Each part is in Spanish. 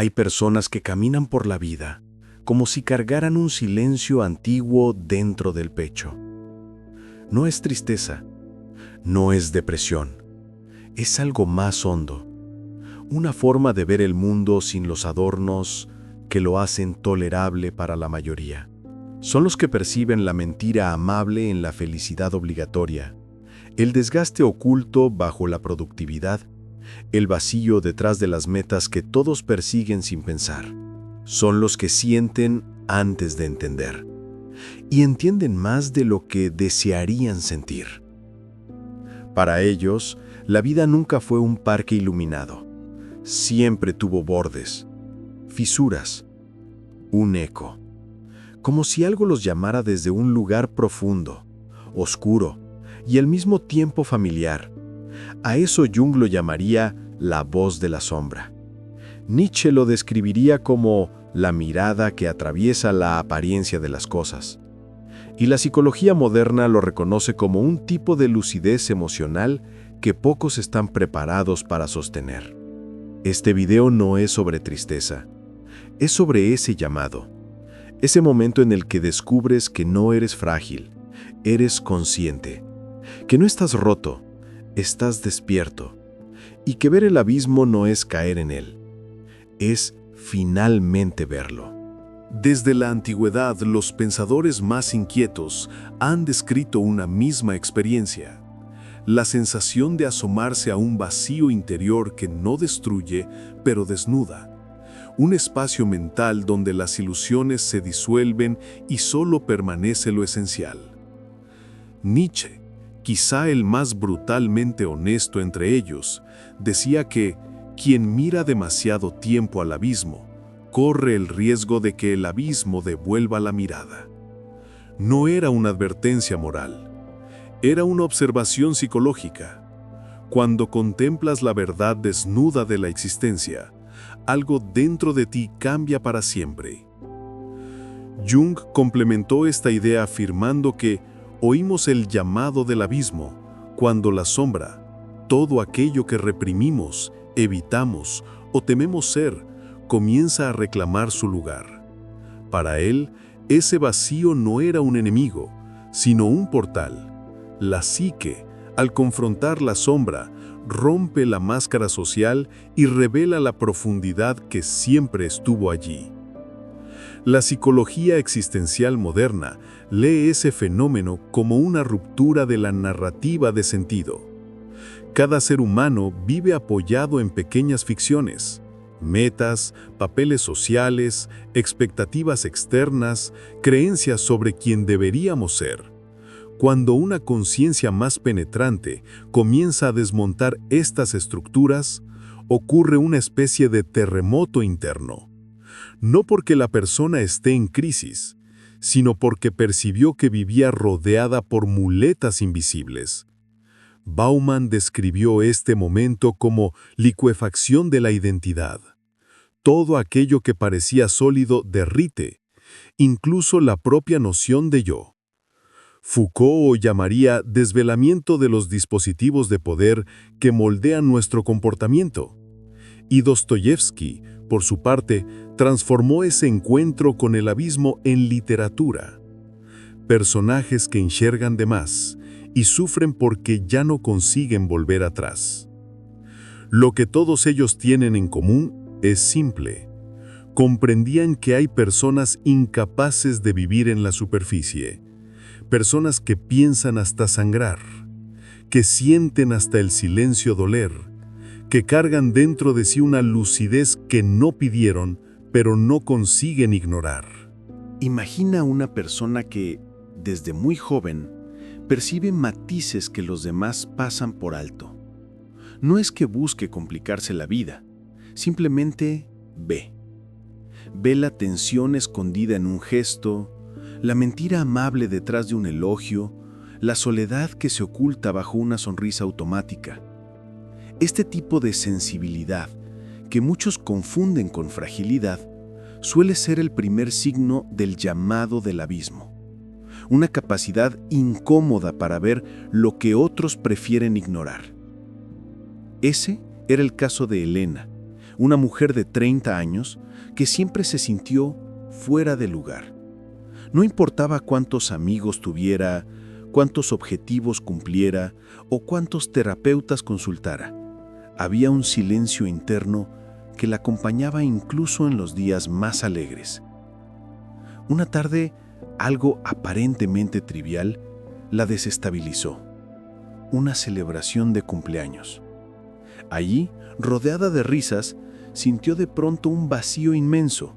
Hay personas que caminan por la vida como si cargaran un silencio antiguo dentro del pecho. No es tristeza, no es depresión, es algo más hondo. Una forma de ver el mundo sin los adornos que lo hacen tolerable para la mayoría. Son los que perciben la mentira amable en la felicidad obligatoria, el desgaste oculto bajo la productividad, el vacío detrás de las metas que todos persiguen sin pensar. Son los que sienten antes de entender, y entienden más de lo que desearían sentir. Para ellos, la vida nunca fue un parque iluminado. Siempre tuvo bordes, fisuras, un eco, como si algo los llamara desde un lugar profundo, oscuro y al mismo tiempo familiar. A eso Jung lo llamaría la voz de la sombra. Nietzsche lo describiría como la mirada que atraviesa la apariencia de las cosas. Y la psicología moderna lo reconoce como un tipo de lucidez emocional que pocos están preparados para sostener. Este video no es sobre tristeza, es sobre ese llamado, ese momento en el que descubres que no eres frágil, eres consciente, que no estás roto, estás despierto, y que ver el abismo no es caer en él, es finalmente verlo. Desde la antigüedad, los pensadores más inquietos han descrito una misma experiencia: la sensación de asomarse a un vacío interior que no destruye, pero desnuda. Un espacio mental donde las ilusiones se disuelven y solo permanece lo esencial. Nietzsche, quizá el más brutalmente honesto entre ellos, decía que quien mira demasiado tiempo al abismo corre el riesgo de que el abismo devuelva la mirada. No era una advertencia moral, era una observación psicológica. Cuando contemplas la verdad desnuda de la existencia, algo dentro de ti cambia para siempre. Jung complementó esta idea afirmando que oímos el llamado del abismo cuando la sombra, todo aquello que reprimimos, evitamos o tememos ser, comienza a reclamar su lugar. Para él, ese vacío no era un enemigo, sino un portal. La psique, al confrontar la sombra, rompe la máscara social y revela la profundidad que siempre estuvo allí. La psicología existencial moderna lee ese fenómeno como una ruptura de la narrativa de sentido. Cada ser humano vive apoyado en pequeñas ficciones, metas, papeles sociales, expectativas externas, creencias sobre quién deberíamos ser. Cuando una conciencia más penetrante comienza a desmontar estas estructuras, ocurre una especie de terremoto interno. No porque la persona esté en crisis, sino porque percibió que vivía rodeada por muletas invisibles. Bauman describió este momento como licuefacción de la identidad. Todo aquello que parecía sólido derrite, incluso la propia noción de yo. Foucault llamaría desvelamiento de los dispositivos de poder que moldean nuestro comportamiento. Y Dostoyevsky, por su parte, transformó ese encuentro con el abismo en literatura. Personajes que enxergan de más y sufren porque ya no consiguen volver atrás. Lo que todos ellos tienen en común es simple. Comprendían que hay personas incapaces de vivir en la superficie, personas que piensan hasta sangrar, que sienten hasta el silencio doler, que cargan dentro de sí una lucidez que no pidieron, pero no consiguen ignorar. Imagina a una persona que, desde muy joven, percibe matices que los demás pasan por alto. No es que busque complicarse la vida, simplemente ve. Ve la tensión escondida en un gesto, la mentira amable detrás de un elogio, la soledad que se oculta bajo una sonrisa automática. Este tipo de sensibilidad, que muchos confunden con fragilidad, suele ser el primer signo del llamado del abismo. Una capacidad incómoda para ver lo que otros prefieren ignorar. Ese era el caso de Elena, una mujer de 30 años que siempre se sintió fuera de lugar. No importaba cuántos amigos tuviera, cuántos objetivos cumpliera o cuántos terapeutas consultara. Había un silencio interno que la acompañaba incluso en los días más alegres. Una tarde, algo aparentemente trivial la desestabilizó. Una celebración de cumpleaños. Allí, rodeada de risas, sintió de pronto un vacío inmenso.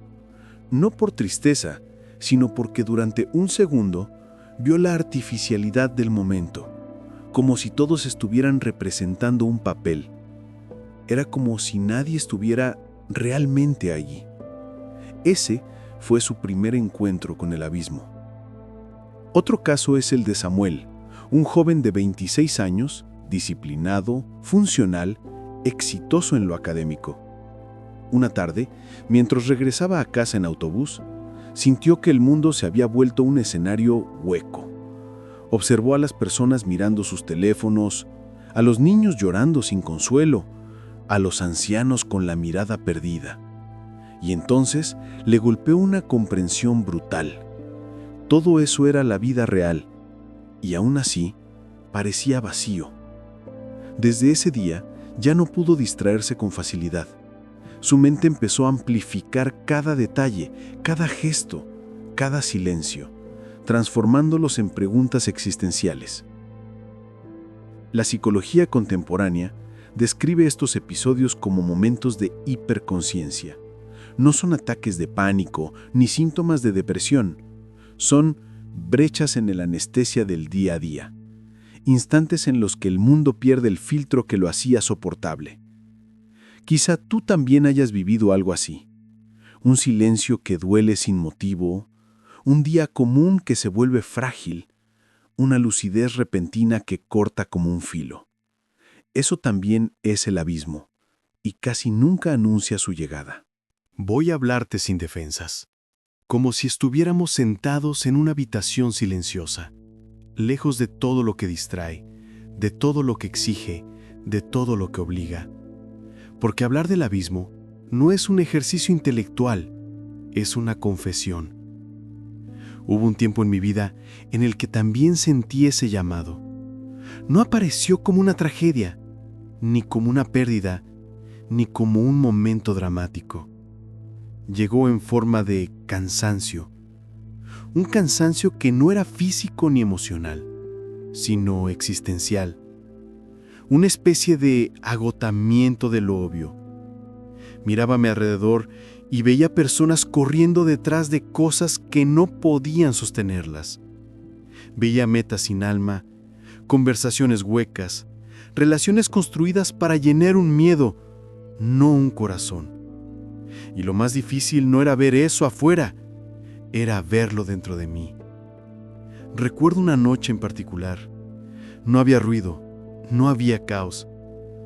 No por tristeza, sino porque durante un segundo vio la artificialidad del momento, como si todos estuvieran representando un papel. Era como si nadie estuviera realmente allí. Ese fue su primer encuentro con el abismo. Otro caso es el de Samuel, un joven de 26 años, disciplinado, funcional, exitoso en lo académico. Una tarde, mientras regresaba a casa en autobús, sintió que el mundo se había vuelto un escenario hueco. Observó a las personas mirando sus teléfonos, a los niños llorando sin consuelo, a los ancianos con la mirada perdida. Y entonces le golpeó una comprensión brutal. Todo eso era la vida real, y aún así parecía vacío. Desde ese día ya no pudo distraerse con facilidad. Su mente empezó a amplificar cada detalle, cada gesto, cada silencio, transformándolos en preguntas existenciales. La psicología contemporánea describe estos episodios como momentos de hiperconciencia. No son ataques de pánico ni síntomas de depresión. Son brechas en el anestesia del día a día. Instantes en los que el mundo pierde el filtro que lo hacía soportable. Quizá tú también hayas vivido algo así. Un silencio que duele sin motivo, un día común que se vuelve frágil, una lucidez repentina que corta como un filo. Eso también es el abismo, y casi nunca anuncia su llegada. Voy a hablarte sin defensas, como si estuviéramos sentados en una habitación silenciosa, lejos de todo lo que distrae, de todo lo que exige, de todo lo que obliga. Porque hablar del abismo no es un ejercicio intelectual, es una confesión. Hubo un tiempo en mi vida en el que también sentí ese llamado. No apareció como una tragedia, ni como una pérdida, ni como un momento dramático. Llegó en forma de cansancio. Un cansancio que no era físico ni emocional, sino existencial. Una especie de agotamiento de lo obvio. Miraba a mi alrededor y veía personas corriendo detrás de cosas que no podían sostenerlas. Veía metas sin alma, conversaciones huecas, relaciones construidas para llenar un miedo, no un corazón. Y lo más difícil no era ver eso afuera, era verlo dentro de mí. Recuerdo una noche en particular. No había ruido, no había caos,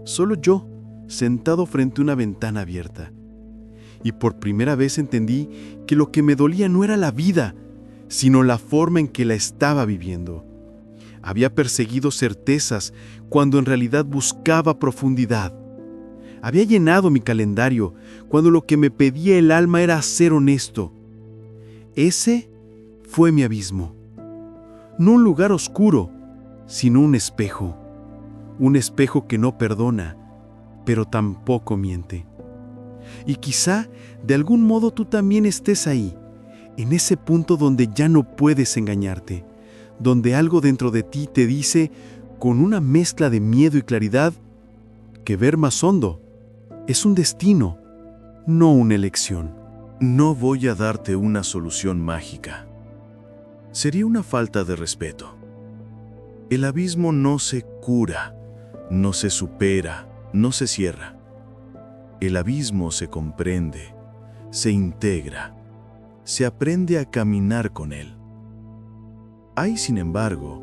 solo yo, sentado frente a una ventana abierta. Y por primera vez entendí que lo que me dolía no era la vida, sino la forma en que la estaba viviendo. Había perseguido certezas cuando en realidad buscaba profundidad. Había llenado mi calendario cuando lo que me pedía el alma era ser honesto. Ese fue mi abismo. No un lugar oscuro, sino un espejo. Un espejo que no perdona, pero tampoco miente. Y quizá, de algún modo tú también estés ahí, en ese punto donde ya no puedes engañarte, donde algo dentro de ti te dice, con una mezcla de miedo y claridad, que ver más hondo es un destino, no una elección. No voy a darte una solución mágica. Sería una falta de respeto. El abismo no se cura, no se supera, no se cierra. El abismo se comprende, se integra, se aprende a caminar con él. Hay, sin embargo,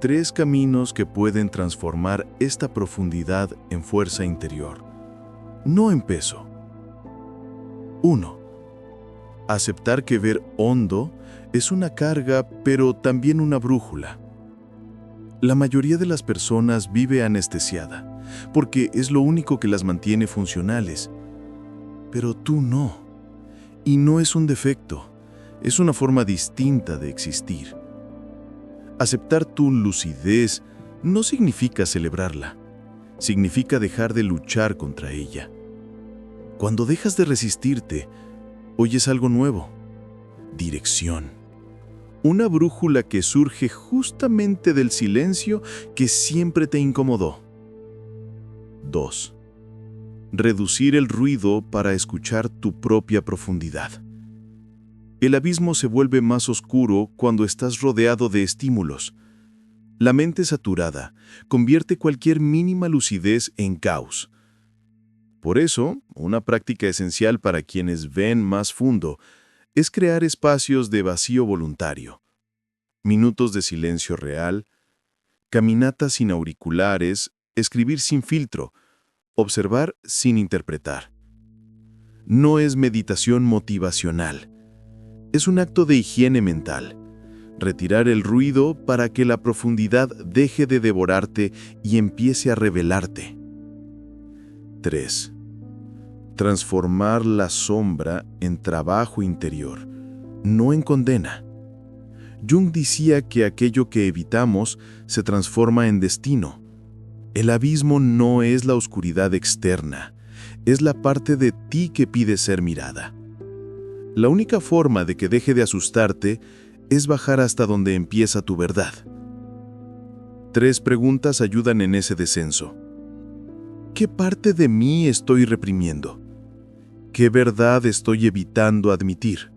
3 caminos que pueden transformar esta profundidad en fuerza interior, no en peso. 1. Aceptar que ver hondo es una carga, pero también una brújula. La mayoría de las personas vive anestesiada, porque es lo único que las mantiene funcionales. Pero tú no. Y no es un defecto, es una forma distinta de existir. Aceptar tu lucidez no significa celebrarla, significa dejar de luchar contra ella. Cuando dejas de resistirte, oyes algo nuevo: dirección. Una brújula que surge justamente del silencio que siempre te incomodó. 2. Reducir el ruido para escuchar tu propia profundidad. El abismo se vuelve más oscuro cuando estás rodeado de estímulos. La mente saturada convierte cualquier mínima lucidez en caos. Por eso, una práctica esencial para quienes ven más fondo es crear espacios de vacío voluntario, minutos de silencio real, caminatas sin auriculares, escribir sin filtro, observar sin interpretar. No es meditación motivacional, es un acto de higiene mental. Retirar el ruido para que la profundidad deje de devorarte y empiece a revelarte. 3. Transformar la sombra en trabajo interior, no en condena. Jung decía que aquello que evitamos se transforma en destino. El abismo no es la oscuridad externa, es la parte de ti que pide ser mirada. La única forma de que deje de asustarte es bajar hasta donde empieza tu verdad. 3 preguntas ayudan en ese descenso. ¿Qué parte de mí estoy reprimiendo? ¿Qué verdad estoy evitando admitir?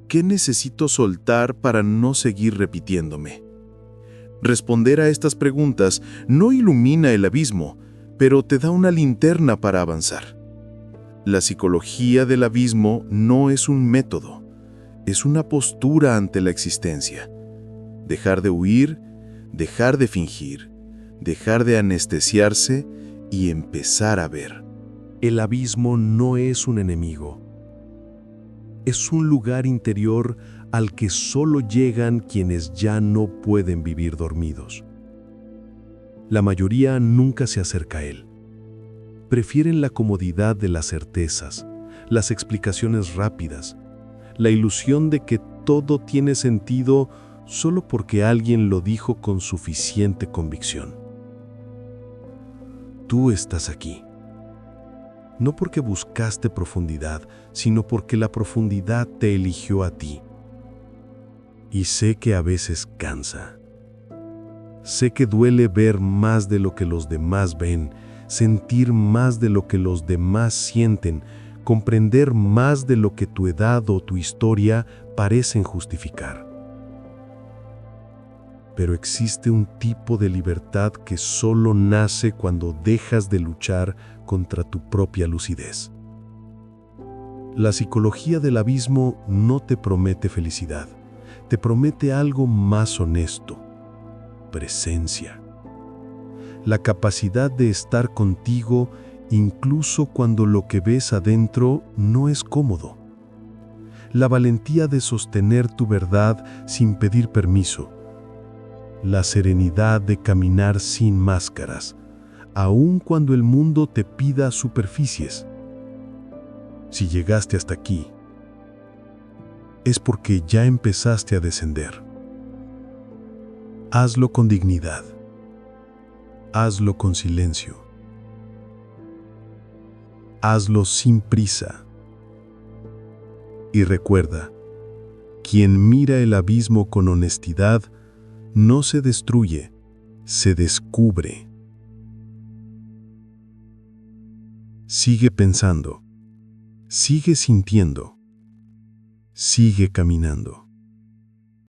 ¿Qué necesito soltar para no seguir repitiéndome? Responder a estas preguntas no ilumina el abismo, pero te da una linterna para avanzar. La psicología del abismo no es un método, es una postura ante la existencia. Dejar de huir, dejar de fingir, dejar de anestesiarse y empezar a ver. El abismo no es un enemigo. Es un lugar interior al que solo llegan quienes ya no pueden vivir dormidos. La mayoría nunca se acerca a él. Prefieren la comodidad de las certezas, las explicaciones rápidas, la ilusión de que todo tiene sentido solo porque alguien lo dijo con suficiente convicción. Tú estás aquí. No porque buscaste profundidad, sino porque la profundidad te eligió a ti. Y sé que a veces cansa. Sé que duele ver más de lo que los demás ven, sentir más de lo que los demás sienten, comprender más de lo que tu edad o tu historia parecen justificar. Pero existe un tipo de libertad que solo nace cuando dejas de luchar contra tu propia lucidez. La psicología del abismo no te promete felicidad, te promete algo más honesto: presencia. La capacidad de estar contigo incluso cuando lo que ves adentro no es cómodo. La valentía de sostener tu verdad sin pedir permiso. La serenidad de caminar sin máscaras, aun cuando el mundo te pida superficies. Si llegaste hasta aquí, es porque ya empezaste a descender. Hazlo con dignidad. Hazlo con silencio. Hazlo sin prisa. Y recuerda, quien mira el abismo con honestidad no se destruye, se descubre. Sigue pensando, sigue sintiendo, sigue caminando.